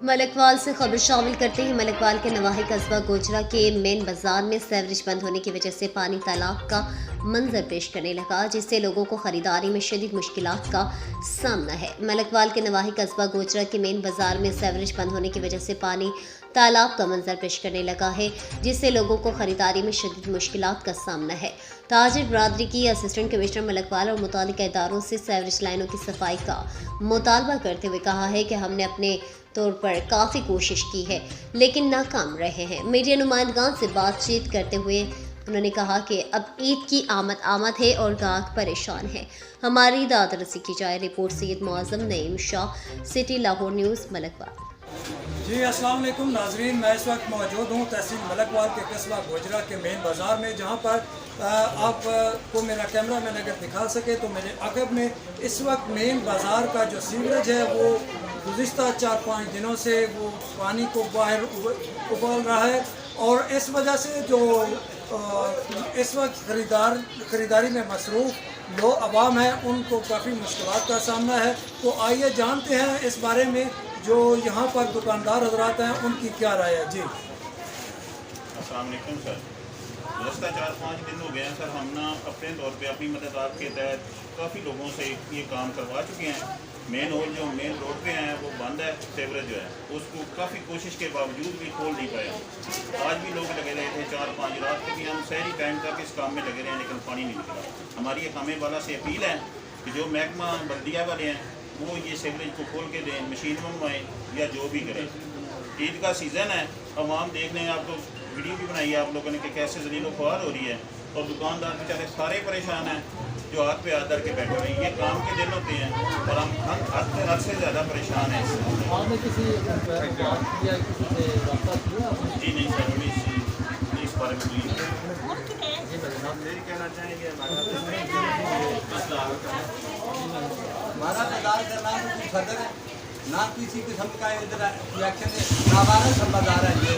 मलकवाल से खबर शामिल करते हैं। मलकवाल के नवाही कस्बा गोजरा के मेन बाजार में सीवरेज बंद होने की वजह से पानी तालाब का मंजर पेश करने लगा, जिससे लोगों को खरीदारी में शदीद मुश्किलात का सामना है। मलकवाल के नवाही कस्बा गोजरा के मेन बाजार में सीवरेज बंद होने की वजह से पानी तालाब का मंजर पेश करने लगा है, जिससे लोगों को खरीदारी में शदीद मुश्किलात का सामना है। ताजिर बरादरी की असिस्टेंट कमिश्नर मलकवाल और मुतालिका इदारों से सीवरेज लाइनों की सफाई का मुतालबा करते हुए कहा है कि हमने अपने तौर पर काफ़ी कोशिश की है लेकिन नाकाम रहे हैं। मीडिया नुमाइंदगान से बातचीत करते हुए उन्होंने कहा कि अब ईद की आमद है और गाहक परेशान है। हमारी दाद रसी की जाए। Report Syed Muazzam Naeem Shah, city Lahore news, Malakwal. जी अस्सलाम वालेकुम नाजरीन, मैं इस वक्त मौजूद हूँ तहसील मलकवाल के कस्बा गोजरा के मेन बाज़ार में, जहाँ पर आपको मेरा कैमरा मैन अगर दिखा सके तो मेरे अगब में इस वक्त मेन बाज़ार का जो सीवरेज है वो गुज़िश्ता 4-5 दिनों से वो पानी को बाहर उबाल रहा है और इस वजह से जो इस वक्त ख़रीदारी में मसरूफ़ लोग अवाम हैं उनको काफ़ी मुश्किलात का सामना है। तो आइए जानते हैं इस बारे में जो यहाँ पर दुकानदार हजरात हैं उनकी क्या राय है। जी अस्सलाम वालेकुम सर, गुज़श्ता 4-5 दिन हो गए हैं सर। हम ना अपने तौर पे अपनी मदद के तहत काफ़ी लोगों से ये काम करवा चुके हैं। मेन होल जो मेन रोड पे हैं वो बंद है, सीवरेज जो है उसको काफ़ी कोशिश के बावजूद भी खोल नहीं पाए। आज भी लोग लगे रहे थे 4-5 रात के भी हम शहरी टाइम तक इस काम में लगे रहे हैं लेकिन पानी नहीं निकला। हमारी ये कामे वाला से अपील है कि जो महकमा बल्दिया वाले हैं वो ये सीवरेज को खोल के दें, मशीन मंगवाएँ या जो भी करें। ईद का सीज़न है, अवाम देख लें, आप लोग वीडियो भी बनाई है आप लोगों ने कि कैसे ज़लीलो ख्वार हो रही है और दुकानदार बेचारे सारे परेशान हैं जो हाथ पे हाथ धर के बैठे हुए हैं। ये काम के दिन होते हैं और हम हद से ज़्यादा परेशान हैं। जी नहीं सर, इस बारे में कहना चाहेंगे हमारा बाजार का नाम कोई सदर है ना किसी किस्म का इधर रिएक्शन है, ना हमारा सब बाजार है ये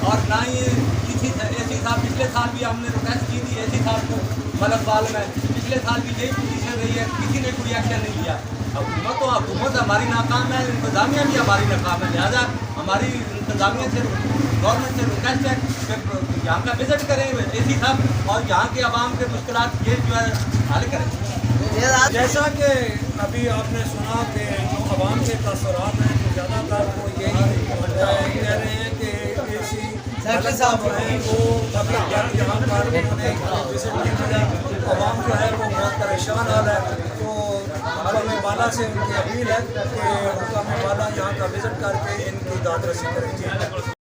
और ना ही किसी ऐसी साहब पिछले साल भी हमने रिक्वेस्ट की थी ऐसी साहब को मलकवाल में, पिछले साल भी यही पोजीशन रही है, किसी ने कोई एक्शन नहीं लिया। हुकूमत हमारी नाकाम है, इंतजामिया भी हमारी नाकाम है, लिहाजा हमारी इंतजामिया से गवर्नमेंट से रिक्वेस्ट है कि यहाँ का विजिट करें ऐसी साहब और यहाँ के आवाम के मुश्किलात ये जो है हल करें। जैसा कि अभी आपने सुना कि जो आवाम के तसरात हैं तो ज़्यादातर वो यही कह रहे हैं कि साहब हैं वो अभी यहाँ पर उन्होंने विजिट किया, आवाम जो है वो बहुत परेशान हाल है। तो हुक्म वाला से उनकी अपील है कि हुक्म वाला यहाँ का विजिट करके इनकी दाद रसी करें।